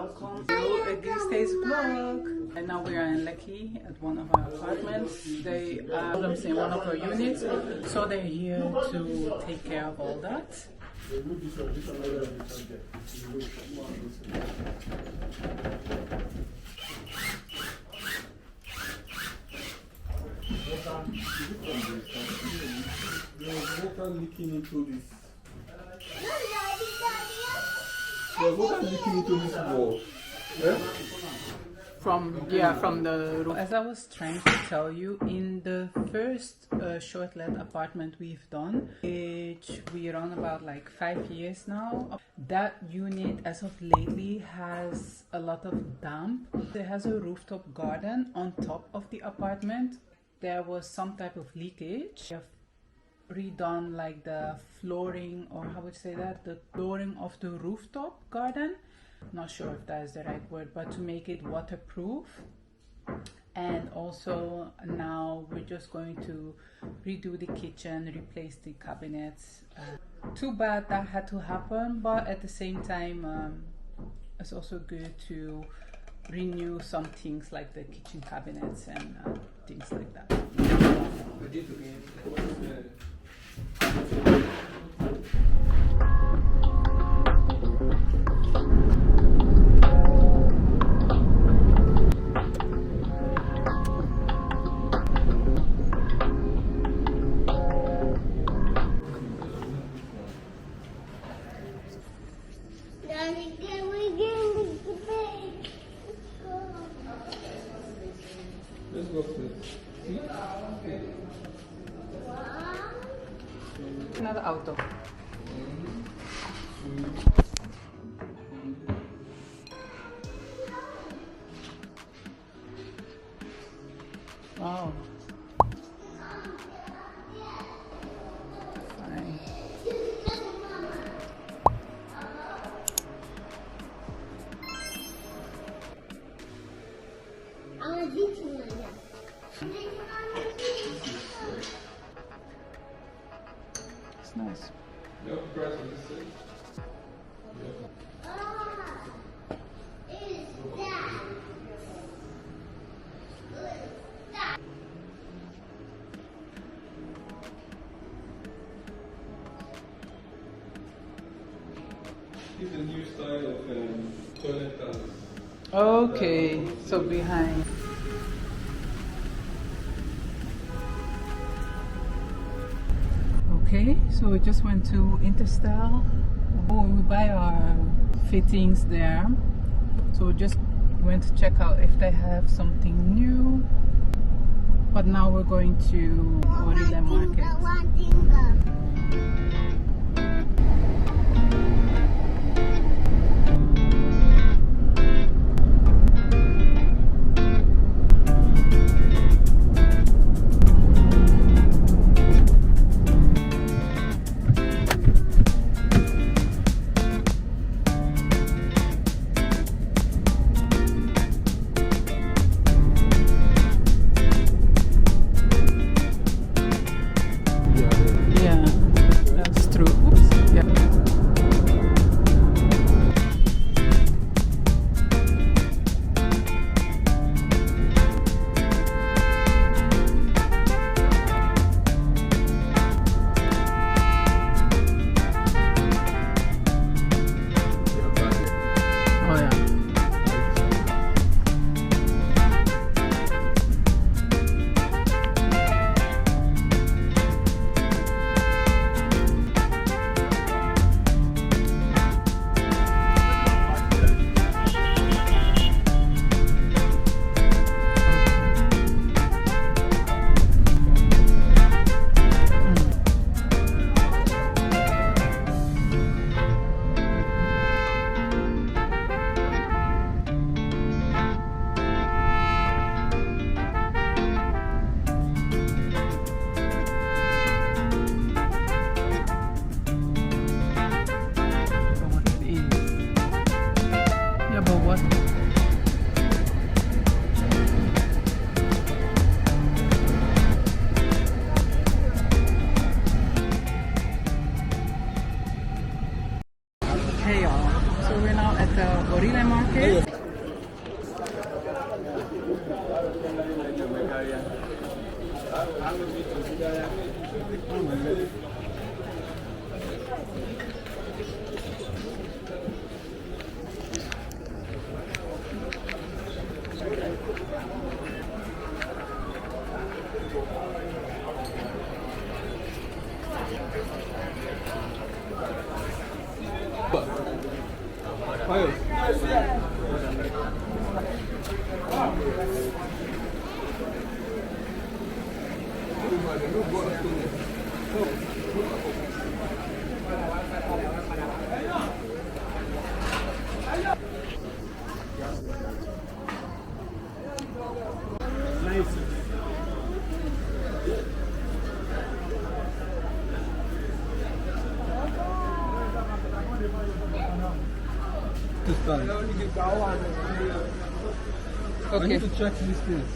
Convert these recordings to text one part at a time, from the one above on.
welcome to a GidiStays vlog. And now we are in Lekki at one of our apartments. They are in one of our units, so they're here to take care of all that. There's water leaking into this. There's water leaking into this wall. Yeah? From the roof. As I was trying to tell you, in the first short-let apartment we've done, which we run about like 5 years now, that unit as of lately has a lot of damp. It has a rooftop garden on top of the apartment. There was some type of leakage. We have redone like the flooring, or how would you say that, the flooring of the rooftop garden. Not sure if that is the right word, but to make it waterproof. And also now we're just going to redo the kitchen, replace the cabinets. Too bad that had to happen, but at the same time it's also good to renew some things like the kitchen cabinets and things like that. Let's go first. See? Another auto. Wow. Fine. It's nice. Yep, press on this side. It's a new style of toilet towels. Okay, so behind. Okay, so we just went to Interstyle. Oh, we buy our fittings there. So we just went to check out if they have something new. But now we're going to Orile market. the Orile market. I need to check these things.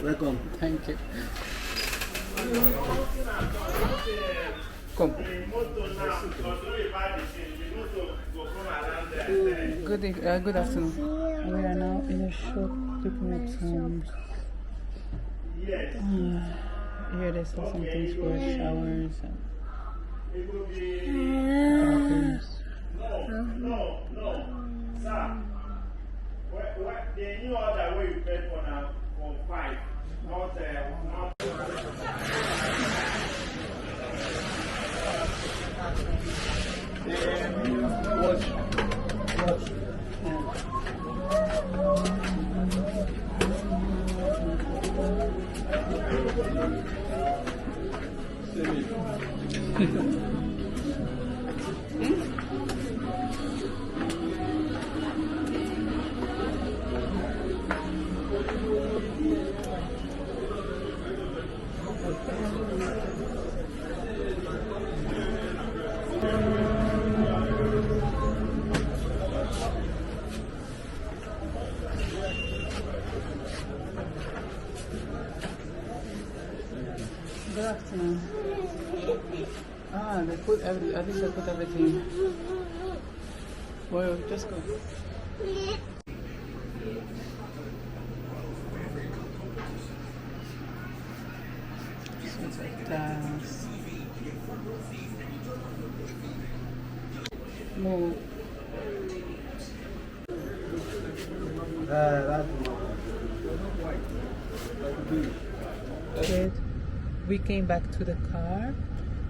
Welcome. Thank you. Come. Good afternoon. We are now in a shop looking at some. Here they sell some things for showers and bathrooms. No. Sir, they knew all that way you paid for now for 5, not. Good afternoon. They put I think they put everything. Well, just go. Tiles. Move. Good. We came back to the car,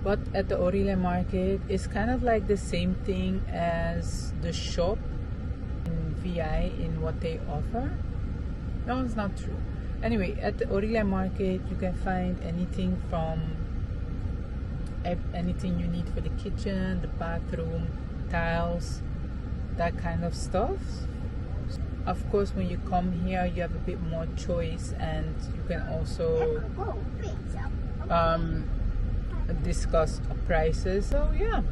but at the Orile market it's kind of like the same thing as the shop in VI in what they offer. No, it's not true. Anyway, at the Orile market you can find anything from anything you need for the kitchen, the bathroom, tiles, that kind of stuff. Of course, when you come here you have a bit more choice, and you can also discuss prices. So yeah.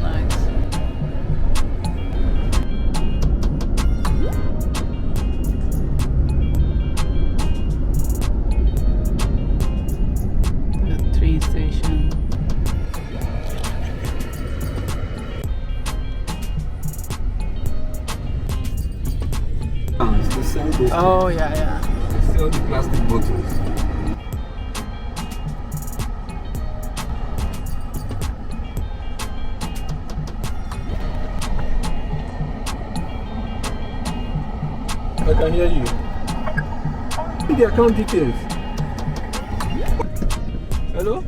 Nice. The train station. Oh yeah. They sell the plastic bottles. I can hear you. See the account details. Hello?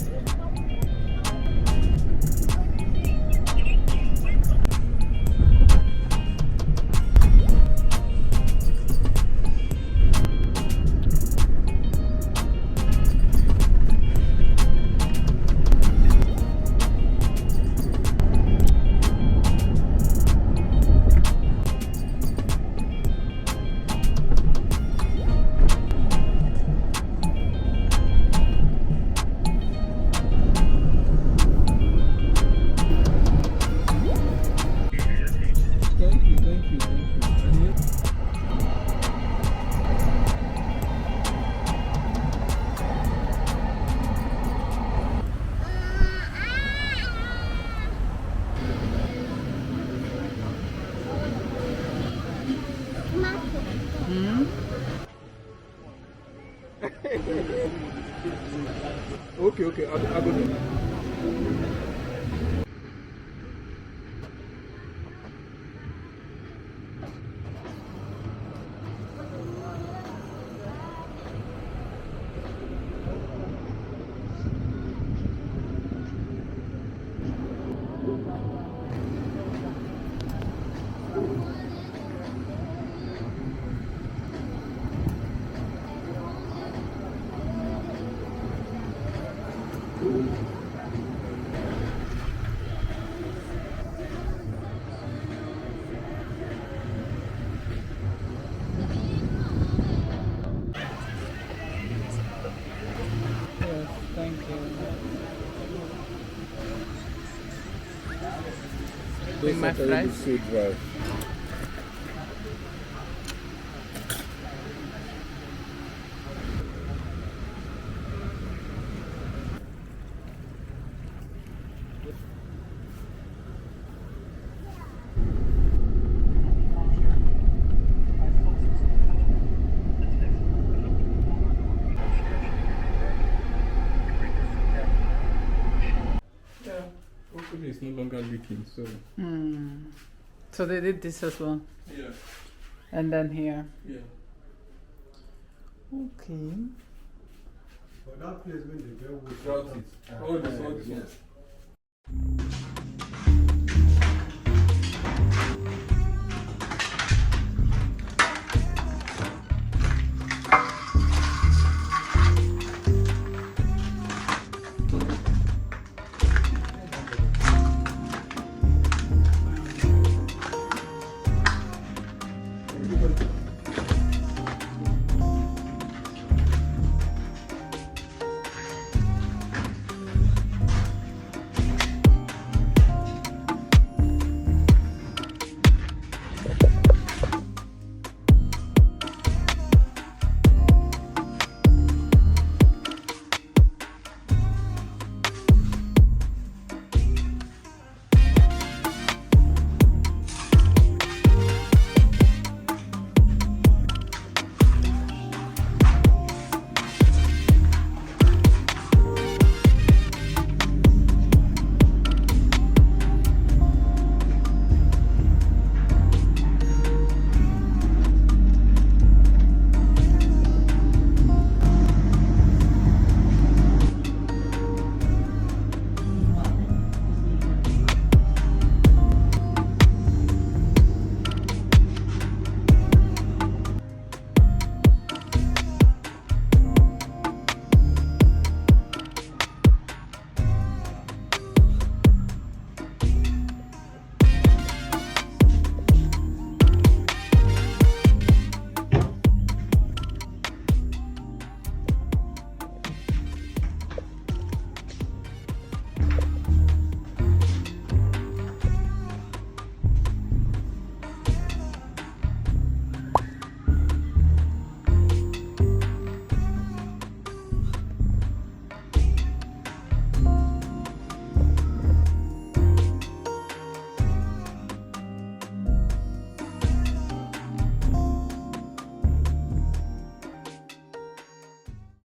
Okay, I'll go do. Yes, thank you. Bring my fries. Drive. Hopefully it's no longer leaking, so. So they did this as well. Yeah. And then here. Yeah. Okay. But that place when they get wood, All this one.